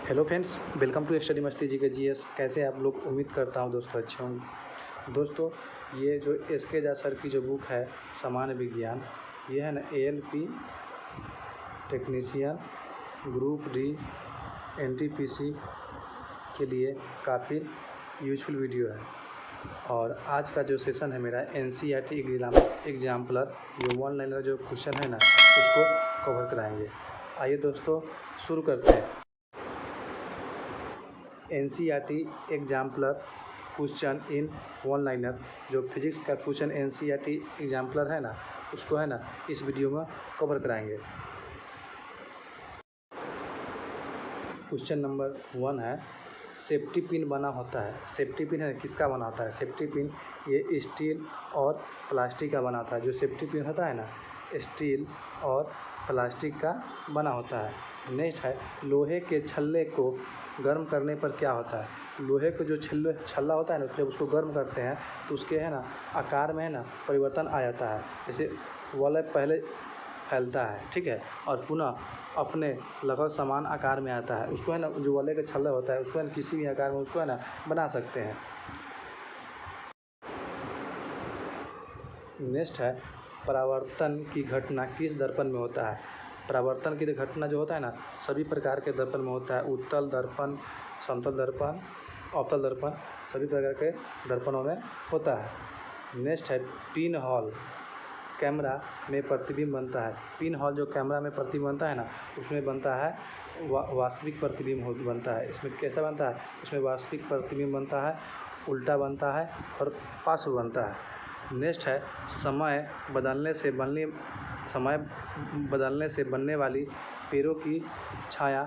Hello friends, welcome to study Masti ji के GS. कैसे आप लोग? उम्मीद करता हूँ दोस्तों अच्छे होंगे। दोस्तों, ये जो एसके झा सर की जो बुक है सामान्य विज्ञान, ये है ना ALP technician group D NTPC के लिए काफ़ी यूजफुल वीडियो है। और आज का जो सेशन है मेरा एनसीईआरटी एग्जाम्पलर जो वन लाइनर जो क्वेश्चन है ना उसको कवर कराएंगे। आइए दोस्तों शुरू करते हैं। NCERT exemplar question in one liner, जो फिजिक्स का क्वेश्चन एनसीईआरटी एग्जाम्पलर है ना उसको है ना इस वीडियो में कवर कराएंगे। क्वेश्चन नंबर 1 है, सेफ्टी पिन बना होता है। सेफ्टी पिन है किसका बना होता है? सेफ्टी पिन ये स्टील और प्लास्टिक का बना होता है। जो सेफ्टी पिन होता है ना स्टील और प्लास्टिक का बना होता है। नेक्स्ट है, लोहे के छल्ले को गर्म करने पर क्या होता है? लोहे का जो छल्ला होता है ना जब उसको गर्म करते हैं तो उसके है ना आकार में है ना परिवर्तन आ जाता है। जैसे वलय पहले फैलता है, ठीक है, और पुनः अपने लगभग समान आकार में आता है। उसको है ना जो वलय का छल्ला होता है उसको है ना किसी भी आकार में उसको है ना बना सकते हैं। नेक्स्ट है, परावर्तन की घटना किस दर्पण में होता है? परावर्तन की घटना जो होता है ना सभी प्रकार के दर्पण में होता है। उत्तल दर्पण, समतल दर्पण, अवतल दर्पण, सभी प्रकार के दर्पणों में होता है। नेक्स्ट है, पिन होल कैमरा में प्रतिबिंब बनता है। पिन होल जो कैमरा में प्रतिबिंब बनता है ना उसमें बनता है वास्तविक प्रतिबिंब बनता है। इसमें कैसा बनता है? इसमें वास्तविक प्रतिबिंब बनता है, उल्टा बनता है और पार्श्व बनता है। नेक्स्ट है, समय बदलने से बनने वाली पेड़ों की छाया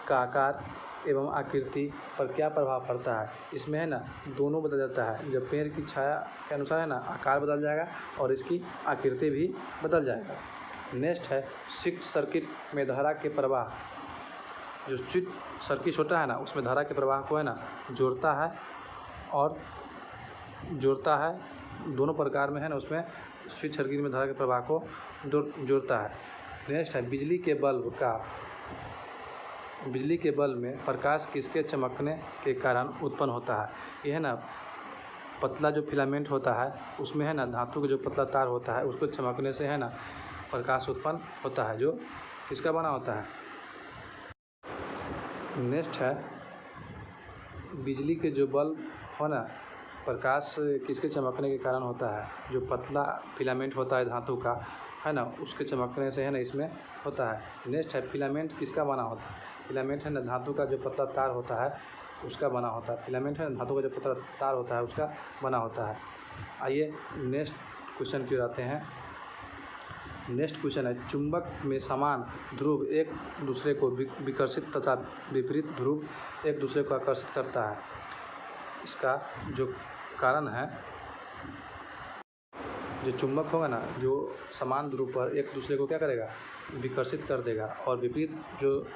का आकार एवं आकृति पर क्या प्रभाव पड़ता है? इसमें है ना दोनों बदल जाता है। जब पेड़ की छाया के अनुसार है ना आकार बदल जाएगा और इसकी आकृति भी बदल जाएगा। नेक्स्ट है, स्विच सर्किट में धारा के प्रवाह, जो स्विच सर्किट होता है ना उसमें धारा के प्रवाह को है ना जोड़ता है दोनों प्रकार में है ना उसमें स्विच सर्किट में धारा के प्रवाह को जोड़ता है। नेक्स्ट है, बिजली के बल्ब में प्रकाश किसके चमकने के कारण उत्पन्न होता है? यह है ना पतला जो फिलामेंट होता है उसमें है ना धातु का जो पतला तार होता है उसको चमकने से है ना प्रकाश उत्पन्न होता है, जो किसका बना होता है। नेक्स्ट है, बिजली के जो बल्ब हो ना प्रकाश किसके चमकने के कारण होता है? जो पतला फिलामेंट होता है धातु का है ना उसके चमकने से है ना इसमें होता है। नेक्स्ट है, फिलामेंट किसका बना होता है? फिलामेंट है ना धातु का जो पतला तार होता है उसका बना होता है। फिलामेंट है ना धातु का जो पतला तार होता है उसका बना होता है। आइए नेक्स्ट क्वेश्चन की ओर आते हैं। नेक्स्ट क्वेश्चन है, चुंबक में समान ध्रुव एक दूसरे को विकर्षित तथा विपरीत ध्रुव एक दूसरे को आकर्षित करता है। इसका जो कारण है, जो चुंबक होगा ना जो समान ध्रुव पर एक दूसरे को क्या करेगा? विकर्षित कर देगा, और विपरीत जो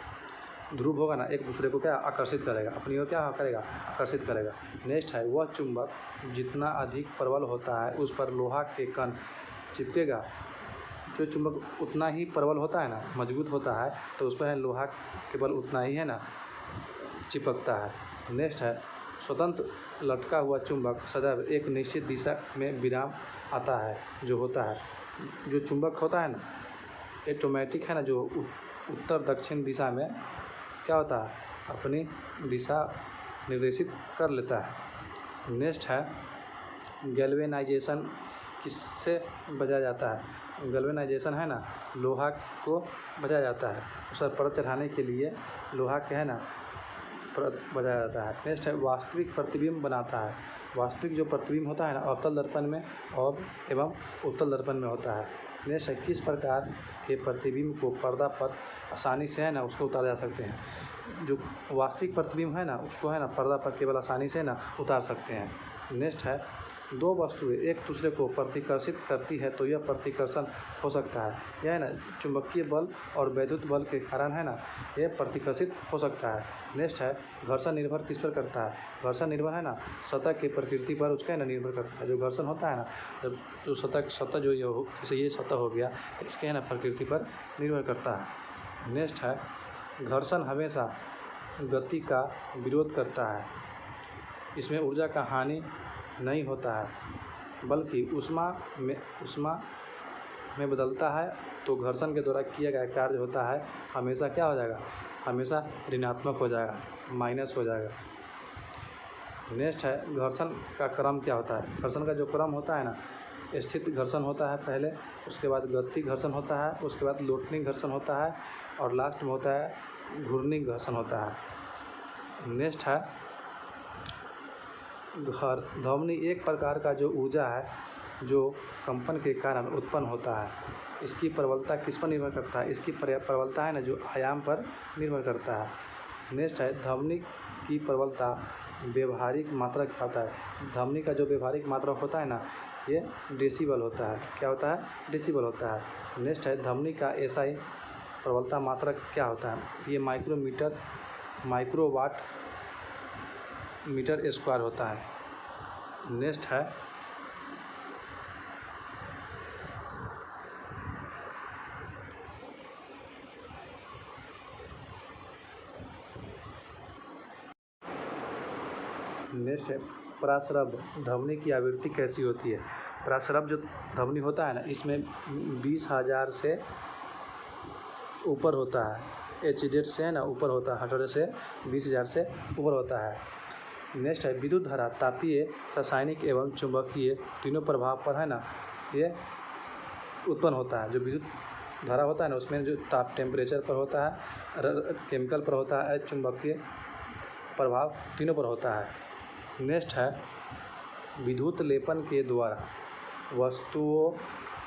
ध्रुव होगा ना एक दूसरे को क्या आकर्षित करेगा, अपनी ओर क्या करेगा? आकर्षित करेगा। नेक्स्ट है, वह चुंबक जितना अधिक प्रबल होता है उस पर लोहा के कण चिपकेगा। जो चुंबक उतना ही प्रबल होता है ना मजबूत होता है तो उस पर है लोहा के बल उतना ही है ना चिपकता है। नेक्स्ट है, स्वतंत्र लटका हुआ चुंबक सदैव एक निश्चित दिशा में विराम आता है जो होता है। जो चुंबक होता है ना ऑटोमेटिक है ना जो उत्तर दक्षिण दिशा में क्या होता है? अपनी दिशा निर्देशित कर लेता है। नेक्स्ट है, गैल्वेनाइजेशन किससे बजाया जाता है? गैल्वेनाइजेशन है ना लोहा को बजाया जाता है। उस पर परत चढ़ाने के लिए लोहा के है ना परत बजाया जाता है। नेक्स्ट है, वास्तविक प्रतिबिंब बनाता है। वास्तविक जो प्रतिबिंब होता है ना अवतल दर्पण में और एवं उत्तल दर्पण में होता है। नेक्स्ट है, किस प्रकार के प्रतिबिंब को पर्दा पर आसानी से है ना उसको उतारा जा सकते हैं? जो वास्तविक प्रतिबिंब है ना उसको है ना पर्दा पर केवल आसानी से ना उतार सकते हैं। नेक्स्ट है, दो वस्तुएं एक दूसरे को प्रतिकर्षित करती है तो यह प्रतिकर्षण हो सकता है। यह है ना चुंबकीय बल और वैद्युत बल के कारण है ना यह प्रतिकर्षित हो सकता है। नेक्स्ट है, घर्षण निर्भर किस पर करता है? घर्षण निर्भर है ना सतह की प्रकृति पर उसका है ना निर्भर करता है। जो घर्षण होता है ना जब जो सतह जो जैसे ये सतह हो गया इसके है ना प्रकृति पर निर्भर करता है। नेक्स्ट है, घर्षण हमेशा गति का विरोध करता है। इसमें ऊर्जा का हानि नहीं होता है, बल्कि ऊष्मा में बदलता है। तो घर्षण के द्वारा किया गया कार्य होता है हमेशा क्या हो जाएगा, हमेशा ऋणात्मक हो जाएगा, माइनस हो जाएगा। नेक्स्ट है घर्षण का क्रम क्या होता है। घर्षण का जो क्रम होता है ना, स्थित घर्षण होता है पहले, उसके बाद गति घर्षण होता है, उसके बाद लोटनी घर्षण होता है और लास्ट में होता है घूर्णी घर्षण होता है। नेक्स्ट है ध्वनि एक प्रकार का जो ऊर्जा है जो कंपन के कारण उत्पन्न होता है। इसकी प्रबलता किस पर निर्भर करता है, इसकी प्रबलता है ना जो आयाम पर निर्भर करता है। नेक्स्ट है ध्वनि की प्रबलता व्यवहारिक मात्रक होता है। ध्वनि का जो व्यवहारिक मात्रक होता है ना, ये डेसिबल होता है। क्या होता है, डेसिबल होता है। नेक्स्ट है ध्वनि का एसआई प्रबलता मात्रक क्या होता है, ये माइक्रोवाट मीटर स्क्वायर होता है। नेक्स्ट है प्रासरभ ध्वनि की आवृत्ति कैसी होती है। प्रासरभ जो ध्वनि होता है ना, इसमें 20,000 से ऊपर होता है। एचजेड से है ना ऊपर होता है, 18 से 20,000 से ऊपर होता है। नेक्स्ट है विद्युत धारा तापीय, रासायनिक एवं चुंबकीय तीनों प्रभाव पर है ना ये उत्पन्न होता है। जो विद्युत धारा होता है ना, उसमें जो टेम्परेचर पर होता है, केमिकल पर होता है, चुंबकीय प्रभाव तीनों पर होता है। नेक्स्ट है विद्युत लेपन के द्वारा वस्तुओं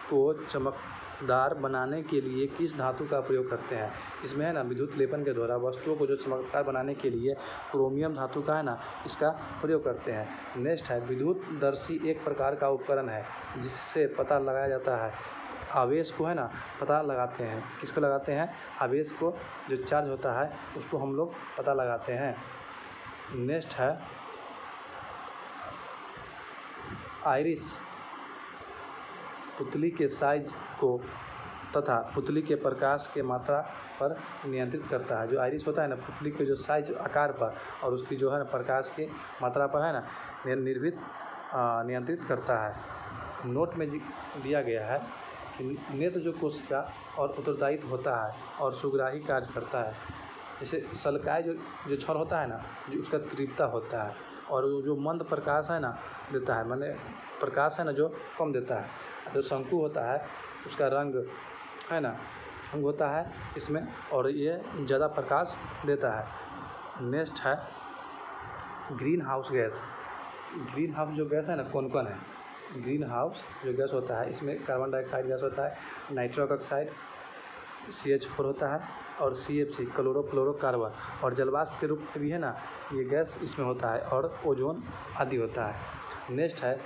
को चमकदार बनाने के लिए किस धातु का प्रयोग करते हैं। इसमें है ना विद्युत लेपन के द्वारा वस्तुओं को जो चमकदार बनाने के लिए क्रोमियम धातु का है ना इसका प्रयोग करते हैं। नेक्स्ट है विद्युतदर्शी एक प्रकार का उपकरण है जिससे पता लगाया जाता है आवेश को, है ना पता लगाते हैं। किसको लगाते हैं, आवेश को, जो चार्ज होता है उसको हम लोग पता लगाते हैं। नेक्स्ट है आइरिस पुतली के साइज को तथा पुतली के प्रकाश के मात्रा पर नियंत्रित करता है। जो आइरिस होता है ना, पुतली के जो साइज आकार पर और उसकी जो है ना प्रकाश की मात्रा पर है ना नियंत्रित करता है। नोट में दिया गया है कि नेत्र जो कोशिका और उत्तरदायित्व होता है और सुग्राही कार्य करता है। जैसे सलकाय जो छड़ होता है ना, जो उसका तीव्रता होता है और जो मंद प्रकाश है ना देता है, माने प्रकाश है ना जो कम देता है। जो शंकु होता है उसका रंग है ना रंग होता है इसमें, और ये ज़्यादा प्रकाश देता है। नेक्स्ट है green house gas. Green house जो गैस है ना कौन कौन है। ग्रीन हाउस जो गैस होता है इसमें कार्बन डाइऑक्साइड गैस होता है, नाइट्रस ऑक्साइड CH4 होता है और CFC क्लोरोफ्लोरोकार्बन, और जलवाष्प के रूप में भी है ना ये गैस इसमें होता है, और ओजोन आदि होता है। नेक्स्ट है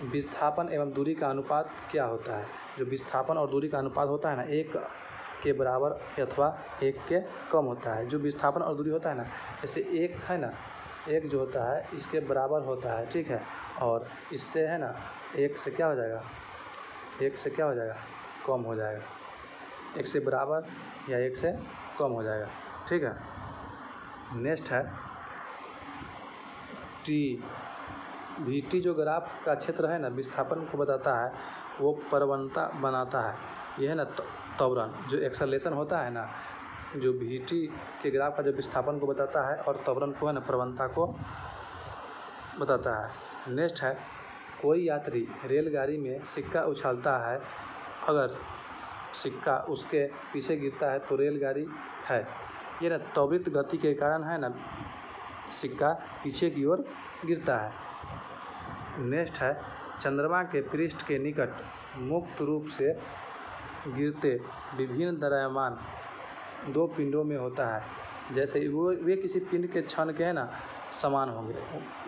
विस्थापन एवं दूरी का अनुपात क्या होता है। जो विस्थापन और दूरी का अनुपात होता है ना 1 के बराबर अथवा 1 के कम होता है। जो विस्थापन और दूरी होता है ना, जैसे 1 है ना, 1 जो होता है इसके बराबर होता है, ठीक है, और इससे है ना 1 से क्या हो जाएगा, 1 से क्या हो जाएगा, कम हो जाएगा। 1 से बराबर या 1 से कम हो जाएगा, ठीक है। नेक्स्ट है VT जो ग्राफ का क्षेत्र है ना विस्थापन को बताता है, वो प्रवणता बनाता है। ये है ना त्वरण जो एक्सेलरेशन होता है ना, जो VT के ग्राफ का जो विस्थापन को बताता है और त्वरण को है ना प्रवणता को बताता है। नेक्स्ट है कोई यात्री रेलगाड़ी में सिक्का उछालता है, अगर सिक्का उसके पीछे गिरता है तो रेलगाड़ी है। ये ना त्वरित गति के कारण है ना सिक्का पीछे की ओर गिरता है। नेक्स्ट है चंद्रमा के पृष्ठ के निकट मुक्त रूप से गिरते विभिन्न द्रव्यमान 2 पिंडों में होता है। जैसे वे किसी पिंड के क्षण के है ना समान होंगे।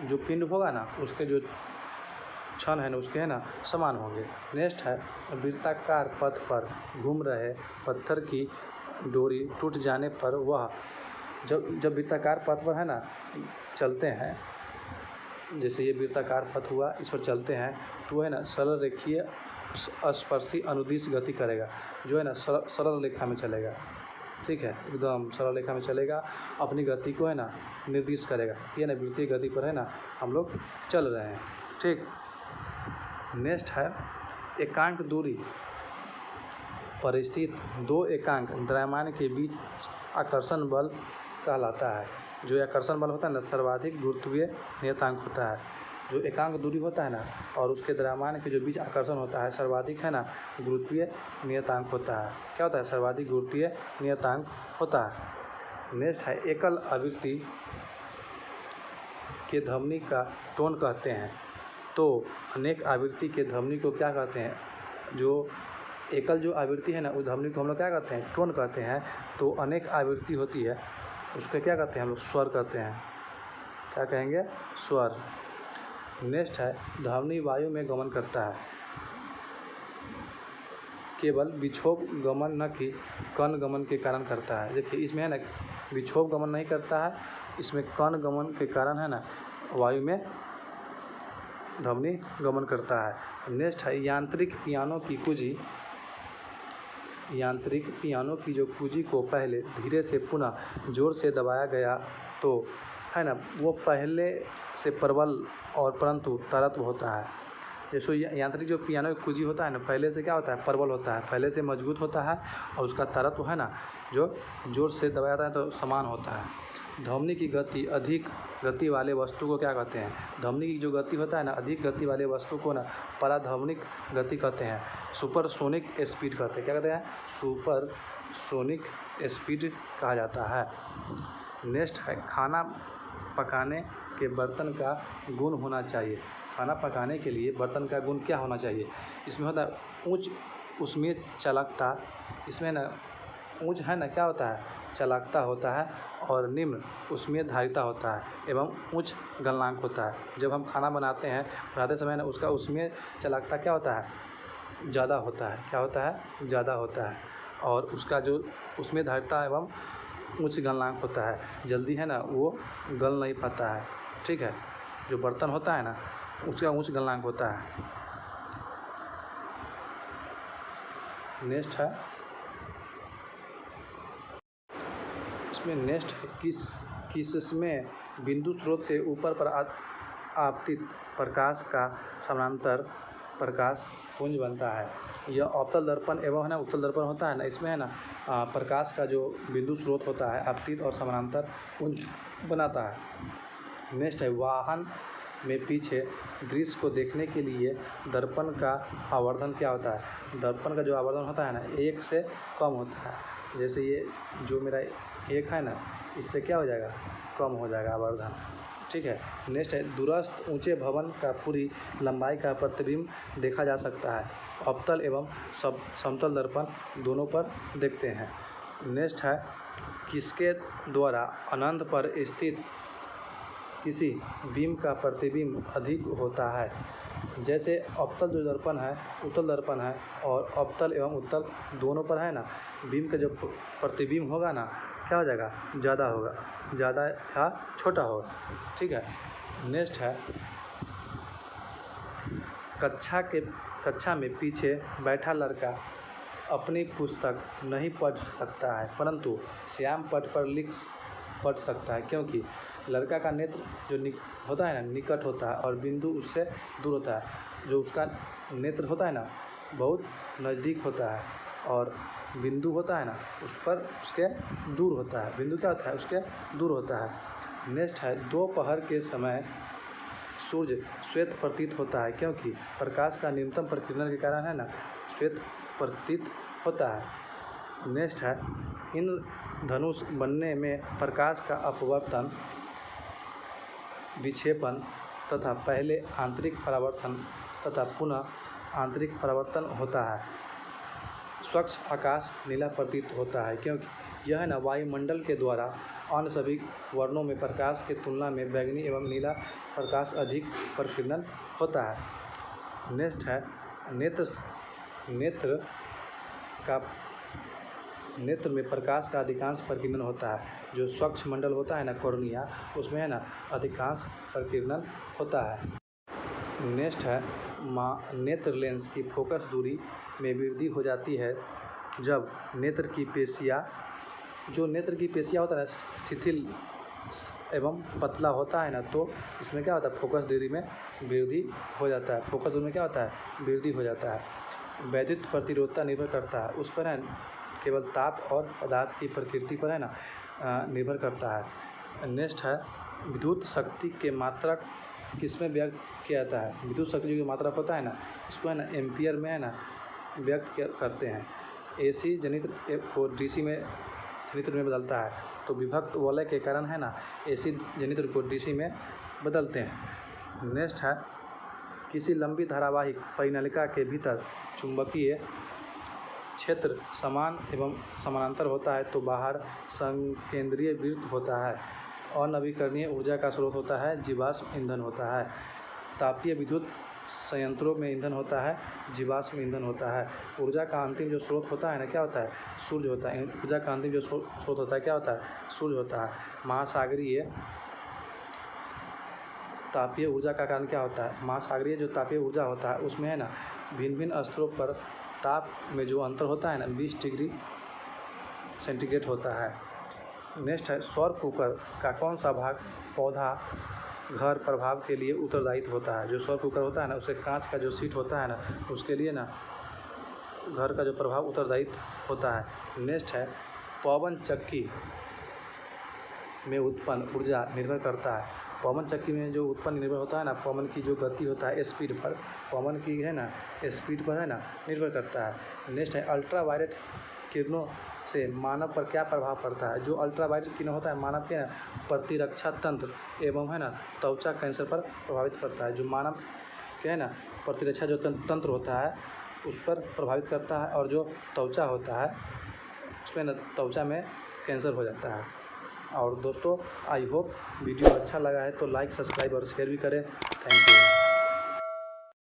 जो पिंड होगा ना उसके जो क्षण है ना उसके है ना समान होंगे। नेक्स्ट है वृत्ताकार पथ पर घूम रहे पत्थर की डोरी टूट जाने पर वह जब वृत्ताकार पथ पर है ना चलते हैं, जैसे ये वृत्ताकार पथ हुआ इस पर चलते हैं तो है ना सरल रेखीय स्पर्शी अनुदिश गति करेगा, जो है ना सरल रेखा में चलेगा। ठीक है, एकदम सरल रेखा में चलेगा, अपनी गति को है ना निर्दिष्ट करेगा, ये ना वृत्तीय गति पर है ना हम लोग चल रहे हैं। ठीक, नेक्स्ट है एकांक दूरी पर स्थित दो एकांक द्रव्यमान के बीच आकर्षण बल कहलाता है। जो आकर्षण बल होता है ना सर्वाधिक गुरुत्वीय नियतांक होता है। जो एकांक दूरी होता है ना और उसके द्रव्यमान के जो बीच आकर्षण होता है सर्वाधिक है ना गुरुत्वीय नियतांक होता है। क्या होता है? सर्वाधिक गुरुत्वीय नियतांक होता है। नेक्स्ट है एकल आवृत्ति के ध्वनि का टोन कहते हैं। तो अनेक आवृत्ति के ध्वनि को क्या कहते हैं? जो एकल जो आवृत्ति है ना उस ध्वनि को हम लोग क्या कहते हैं? टोन कहते हैं। तो अनेक आवृत्ति होती है उसको क्या कहते हैं? हम लोग स्वर कहते हैं। क्या कहेंगे? स्वर। नेक्स्ट है ध्वनि वायु में गमन करता है, केवल विक्षोभ गमन न कि कण गमन के कारण करता है। देखिए इसमें है ना विक्षोभ गमन नहीं करता है, इसमें कण गमन के कारण है ना वायु में ध्वनि गमन करता है। नेक्स्ट है यांत्रिक पियानो की कुंजी। यांत्रिक पियानो की जो कुंजी को पहले धीरे से पुनः जोर से दबाया गया तो है ना वो पहले से प्रबल और परंतु तरत्व होता है। जैसे यांत्रिक जो पियानो की कुंजी होता है ना पहले से क्या होता है? प्रबल होता है, पहले से मजबूत होता है और उसका तरत्व है ना जो जोर से दबाया जाता है तो समान होता है। ध्वनि की गति अधिक गति वाले वस्तु को क्या कहते हैं? ध्वनि की जो गति होता है ना अधिक गति वाले वस्तु को ना पराध्वनिक गति कहते हैं, सुपरसोनिक स्पीड कहते हैं। क्या कहते हैं? सुपरसोनिक स्पीड कहा जाता है। नेक्स्ट है खाना पकाने के बर्तन का गुण होना चाहिए। खाना पकाने के लिए बर्तन का गुण क्या होना चाहिए? इसमें होता है ऊंच उसमें चालकता, इसमें ना ऊंच है ना क्या होता है? चालकता होता है और निम्न उसमें धारिता होता है एवं उच्च गलनांक होता है। जब हम खाना बनाते समय ना उसका उसमें चालकता क्या होता है? ज़्यादा होता है। क्या होता है? ज़्यादा होता है। और उसका जो उसमें धारिता एवं उच्च गलनांक होता है, जल्दी है ना वो गल नहीं पाता है। ठीक है, जो बर्तन होता है ना उसका उच्च गलनांक होता है। नेक्स्ट है इसमें नेक्स्ट है किसमें बिंदु स्रोत से ऊपर पर आपतित प्रकाश का समानांतर प्रकाश पुंज बनता है। यह अवतल दर्पण एवं है ना उत्तल दर्पण होता है ना, इसमें है ना प्रकाश का जो बिंदु स्रोत होता है आपतित और समानांतर पुंज बनाता है। नेक्स्ट है वाहन में पीछे दृश्य को देखने के लिए दर्पण का आवर्धन क्या होता है? दर्पण का जो आवर्धन होता है ना 1 से कम होता है। जैसे ये जो मेरा 1 है ना इससे क्या हो जाएगा? कम हो जाएगा आवर्धन। ठीक है। नेक्स्ट है दूरस्थ ऊंचे भवन का पूरी लंबाई का प्रतिबिंब देखा जा सकता है। अवतल एवं समतल दर्पण दोनों पर देखते हैं। नेक्स्ट है किसके द्वारा अनंत पर स्थित किसी बीम का प्रतिबिंब अधिक होता है? जैसे अवतल जो दर्पण है उत्तल दर्पण है और अवतल एवं उत्तल दोनों पर है ना बीम का जो प्रतिबिंब होगा ना क्या हो जाएगा? ज़्यादा होगा, ज़्यादा या छोटा होगा। ठीक है। नेक्स्ट है कक्षा में पीछे बैठा लड़का अपनी पुस्तक नहीं पढ़ सकता है परंतु श्याम पट पर पढ़ सकता है, क्योंकि लड़का का नेत्र जो होता है ना निकट होता है और बिंदु उससे दूर होता है। जो उसका नेत्र होता है ना बहुत नज़दीक होता है और बिंदु होता है ना उस पर उसके दूर होता है। बिंदु क्या होता है? उसके दूर होता है। नेक्स्ट है दोपहर के समय सूर्य श्वेत प्रतीत होता है, क्योंकि प्रकाश का न्यूनतम प्रकीर्णन के कारण है ना श्वेत प्रतीत होता है। नेक्स्ट है इन धनुष बनने में प्रकाश का अपवर्तन विक्षेपण तथा पहले आंतरिक परावर्तन तथा पुनः आंतरिक परावर्तन होता है। स्वच्छ आकाश नीला प्रतीत होता है, क्योंकि यह न वायुमंडल के द्वारा अन्य सभी वर्णों में प्रकाश के तुलना में बैंगनी एवं नीला प्रकाश अधिक प्रकीर्णन होता है। नेक्स्ट है नेत्र में प्रकाश का अधिकांश प्रकीर्णन होता है। जो स्वच्छ मंडल होता है ना कॉर्निया उसमें है ना अधिकांश प्रकीर्णन होता है। नेक्स्ट है नेत्र लेंस की फोकस दूरी में वृद्धि हो जाती है जब नेत्र की पेशियाँ जो नेत्र की पेशियाँ होता है ना शिथिल एवं पतला होता है ना, तो इसमें क्या होता है फोकस दूरी में वृद्धि हो जाता है। फोकस दूरी में क्या होता है वृद्धि हो जाता है। वैद्युत प्रतिरोधता निर्भर करता है उस पर है केवल ताप और पदार्थ की प्रकृति पर है ना निर्भर करता है। नेक्स्ट है विद्युत शक्ति के मात्रक किसमें व्यक्त किया जाता है। विद्युत शक्ति जो मात्रक होता है ना इसको है ना एम्पियर में है ना व्यक्त करते हैं। AC जनित्र को DC में जनित्र में बदलता है, तो विभक्त वलय के कारण है ना AC जनित्र को DC में बदलते हैं। नेक्स्ट है किसी लंबी धारावाहिक परिनलिका के भीतर चुंबकीय क्षेत्र समान एवं समानांतर होता है, तो बाहर संकेंद्रीय वृत्त होता है। अनवीकरणीय ऊर्जा का स्रोत होता है जीवाश्म ईंधन होता है। तापीय विद्युत संयंत्रों में ईंधन होता है जीवाश्म ईंधन होता है। ऊर्जा का अंतिम जो स्रोत होता है ना क्या होता है सूर्य होता है। ऊर्जा का अंतिम जो स्रोत होता है क्या होता है सूर्य होता है। महासागरीय तापीय ऊर्जा का कारण क्या होता है। महासागरीय जो तापीय ऊर्जा होता है उसमें है ना भिन्न भिन्न स्तरों पर ताप में जो अंतर होता है ना 20 डिग्री सेंटीग्रेड होता है। नेक्स्ट है सौर कुकर का कौन सा भाग पौधा घर प्रभाव के लिए उत्तरदायित्व होता है। जो सौर कुकर होता है ना उसके कांच का जो सीट होता है ना उसके लिए ना घर का जो प्रभाव उत्तरदायित्व होता है। नेक्स्ट है पवन चक्की में उत्पन्न ऊर्जा निर्भर करता है। पवन चक्की में जो उत्पन्न निर्भर होता है ना पवन की जो गति होता है स्पीड पर, पवन की है ना स्पीड पर है ना निर्भर करता है। नेक्स्ट है अल्ट्रावायलेट किरणों से मानव पर क्या प्रभाव पड़ता है। जो अल्ट्रावायलेट किरण होता है मानव के प्रतिरक्षा तंत्र एवं है ना त्वचा कैंसर पर प्रभावित करता है। जो मानव के है ना प्रतिरक्षा जो तंत्र होता है उस पर प्रभावित करता है, और जो त्वचा होता है उसमें ना त्वचा में कैंसर हो जाता है। और दोस्तों आई होप वीडियो अच्छा लगा है तो लाइक सब्सक्राइब और शेयर भी करें। Thank you.